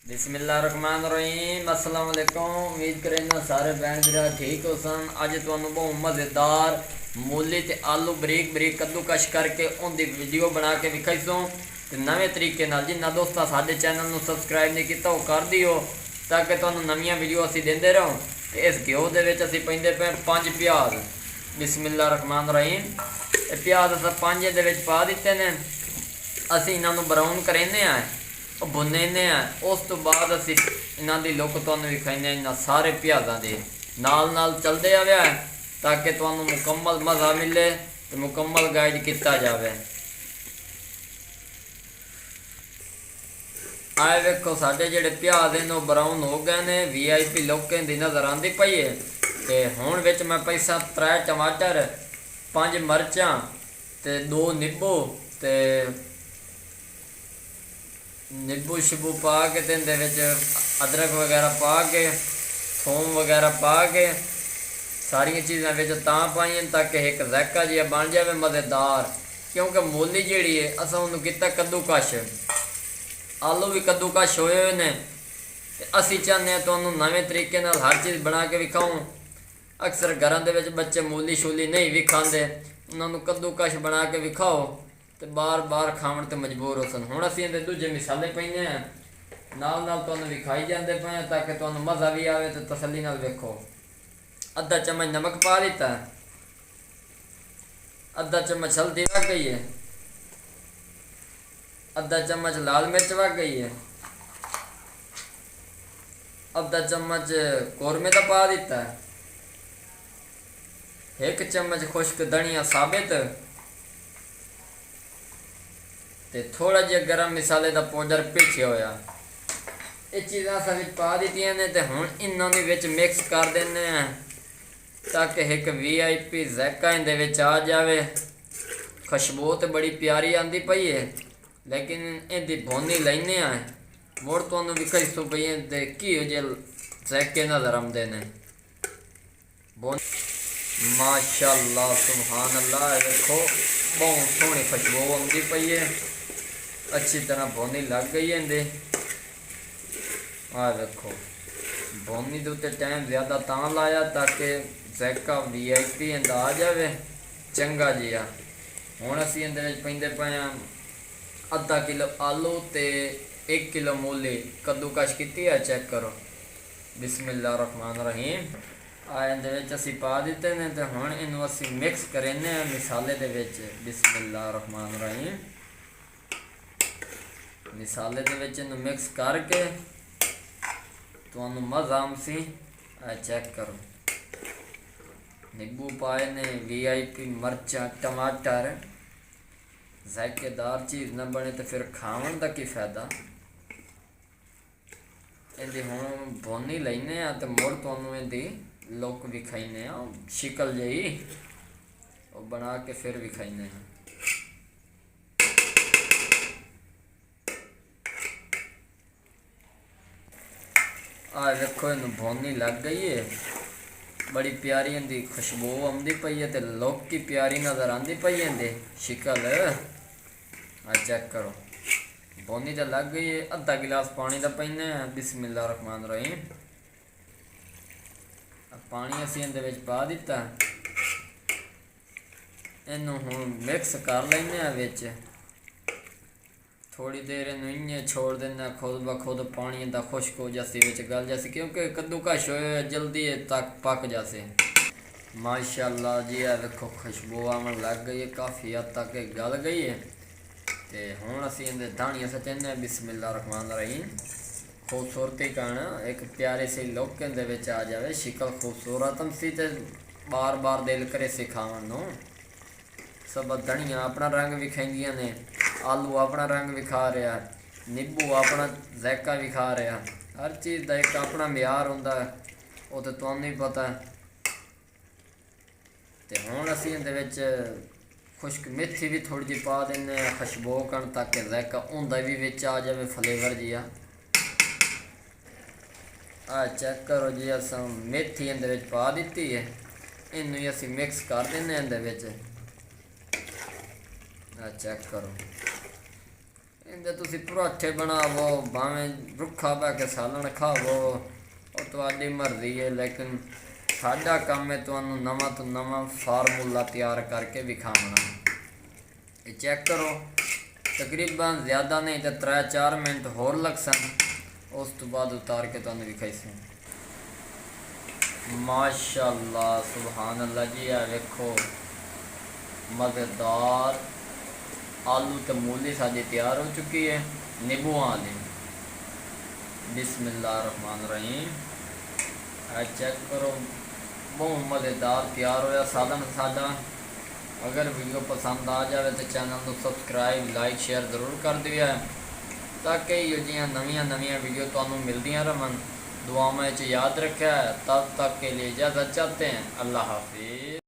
बिस्मिल्लाहिर्रहमानिर्रहीम अस्सलाम वालेकुम। उम्मीद करें सारे भैन भरा ठीक हो सन। अज तुहानू बहुत मज़ेदार मूली ते आलू बरीक बरीक कद्दूकश करके उनकी वीडियो बना के विखाई सो ते नवे तरीके नाल। जिन्ना दोस्तां साडे चैनल नू सबसक्राइब नहीं किया वो कर दिओ ताकि तुहानू नवीं वीडियो असीं देंदे रहो। ते इस घ्यो दे विच असीं पैंदे पे 5 प्याज। बिस्मिल्लाहिर्रहमानिर्रहीम। प्याज असां 5 दे विच पा दित्ते ने। असीं इन्हां नू ब्राउन करेने आ, भुनने उस तो बाद असी इन्हों की लुक तुहानू विखाने इन्होंने सारे प्याज़ों के नाल चलते आया ताकि तुहानू मुकम्मल मज़ा मिले तो मुकम्मल गाइड किया जाए। आए वेखो साढ़े जोड़े प्याज हैं ब्राउन हो गए ने। VIP लुक की नज़र आती पई है। तो हुण विच मैं पैसा 3 टमाटर, 5 मिर्चां ते 2 नींबू ते नींबू शिबू पा के अदरक वगैरह पा के थोम वगैरह पा के सारिया चीज़ां विच तां पाईयां ताकि एक ज़ायका जिहा बन जाए मज़ेदार। क्योंकि मूली जिहड़ी है असां उहनूं कीता कद्दूकश, आलू भी कद्दूकश होए हुए ने। ते असीं चाहते तुहानूं नवें तरीके नाल हर चीज़ बना के विखाऊं। अक्सर घरां दे विच बच्चे मूली शूली नहीं भी खांदे, उन्होंने कद्दूकश बना के विखाओ तो बार बार खावन तो मजबूर हो सन। हुण असीं इहदे दूजे मिसाले पैने नाल तुहानूं विखाई जाते पे ताकि तुहानूं मज़ा भी आवे तो तसल्ली नाल वेखो। अद्धा चम्मच नमक पा दिता, अद्धा चम्मच हल्दी वग गई है, अद्धा चम्मच लाल मिर्च वग गई है, अद्धा चम्मच कौरमे का पा दिता है, 1 चम्मच खुश्क धनिया साबित ते थोड़ा जिहा गरम मसाले का पाउडर पीछे होया। ये चीज़ां असां विच पा दित्तियां ने ते हुण इन्हां दे विच मिक्स कर देने ताकि एक VIP ज़ायका इहदे विच आ जाए। खुशबू तो बड़ी प्यारी आंदी पई है लेकिन इहदी भुन ही लैने मुड़ तुहानूं विखाई सो पई ते किहो जिहे ज़ायके नज़र आउंदे ने। माशाअल्लाह सुभान अल्लाह। देखो बहुत सोहनी खुशबू आती पई है, अच्छी तरह भुनी लग गई है इहदे। आ देखो भुनी के उत्ते टाइम ज़्यादा तां लाया ताकि ज़ायका VIP इहदा आ जाए चंगा जिहा। हुण असीं इहदे विच पैंदे पे अद्धा किलो आलू ते 1 किलो मूली कद्दूकश कीती है, चेक करो। बिस्मिल्लाहिर्रहमानिर्रहीम। इहदे विच असीं पा दित्ते ने ते हुण इहनूं असीं मिक्स करेने मिसाले दे विच। बिस्मिल्लाहिर्रहमानिर्रहीम। मिसाले दे विच इहनूं मिक्स करके तुहानूं मज़ा आमसी। चेक करो नींबू पाए ने, VIP मिर्चां टमाटर। ज़ायकेदार चीज़ ना बने तो फिर खावन का की फ़ायदा। इहदी हुण भुन ही लैने तो मुड़ तुहानूं इहदी लुक विखाइने शिकल जही वो बना के फिर विखाइने। आ देखो इन भुन ही लग गई है, बड़ी प्यारी इनकी खुशबू आती पई है तो लुक की प्यारी नज़र आती पई है इनकी शिकल। चेक करो भुनी तो लग गई है। अद्धा गिलास पानी का पैने। बिस्मिल्लाहिर्रहमानिर्रहीम। पानी असीं इहदे विच पा दिता, इनू हुण मिक्स कर लैने विच। थोड़ी देर इनू इं छोड़ देना खुद ब खुद पानी का खुश्क हो जासी विच गल जासी क्योंकि कद्दूकश होए जल्दी तक पक जासे। माशाअल्लाह जी है देखो खुशबू आवन लग गई है, काफ़ी हद तक गल गई है। तो हुण असीं इहदे धाणियां सचने। बिस्मिल्लाहिर्रहमानिर्रहीम। खूबसूरती कण एक प्यारे से लुक इहदे विच आ जाए, शिकल खूबसूरत सी ते बार बार दिल करे सिखावन नूं। सब धनिया अपना रंग विखाइंदियां ने, आलू अपना रंग विखा रहा, नींबू अपना ज़ायका विखा रहा। हर चीज़ का एक अपना म्यार हुंदा वो तो तुहानूं ही पता है। तो हुण असीं इहदे विच खुश्क मेथी भी थोड़ी जी पा देने खुशबू कण ताकि ज़ायका उंदा भी विच आ जाए फ्लेवर जिहा। चेक करो जी असां मेथी इहदे विच पा दित्ती है, इनू ही असीं मिक्स कर देने इहदे विच। चेक करो ਇਹਦੇ ਤੁਸੀਂ ਪਰਾਠੇ ਬਣਾਵੋ, ਭਾਵੇਂ ਰੁੱਖਾ ਬਹਿ ਕੇ ਸਾਲਣ ਖਾਵੋ, ਉਹ ਤੁਹਾਡੀ ਮਰਜ਼ੀ ਹੈ। ਲੇਕਿਨ ਸਾਡਾ ਕੰਮ ਹੈ ਤੁਹਾਨੂੰ ਨਵਾਂ ਤੋਂ ਨਵਾਂ ਫਾਰਮੂਲਾ ਤਿਆਰ ਕਰਕੇ ਵਿਖਾਉਣਾ। ਇਹ ਚੈੱਕ ਕਰੋ, ਤਕਰੀਬਨ ਜ਼ਿਆਦਾ ਨਹੀਂ ਤਾਂ 3-4 ਮਿੰਟ ਹੋਰ ਲੱਗ ਸਨ। ਉਸ ਤੋਂ ਬਾਅਦ ਉਤਾਰ ਕੇ ਤੁਹਾਨੂੰ ਵਿਖਾਈ ਸੀ। ਮਾਸ਼ਾਅੱਲਾ, ਸੁਭਾਨ ਅੱਲਾ ਜੀ। ਆ ਵੇਖੋ ਮਜ਼ੇਦਾਰ आलू तो मूली साड़ी तैयार हो चुकी है। नींबू वाली बिस्मिल्लाहिर्रहमानिर्रहीम। चेक करो, बहुत मज़ेदार तैयार होया सालन साडा। अगर वीडियो पसंद आ जाए तो चैनल को सबसक्राइब लाइक शेयर ज़रूर कर दिया है, ताकि यो जियां नवीं वीडियो तुहानू मिलदियां रहन। दुआ में याद रखा है। तब तक के लिए इजाज़त चाहते हैं। अल्लाह हाफिज़।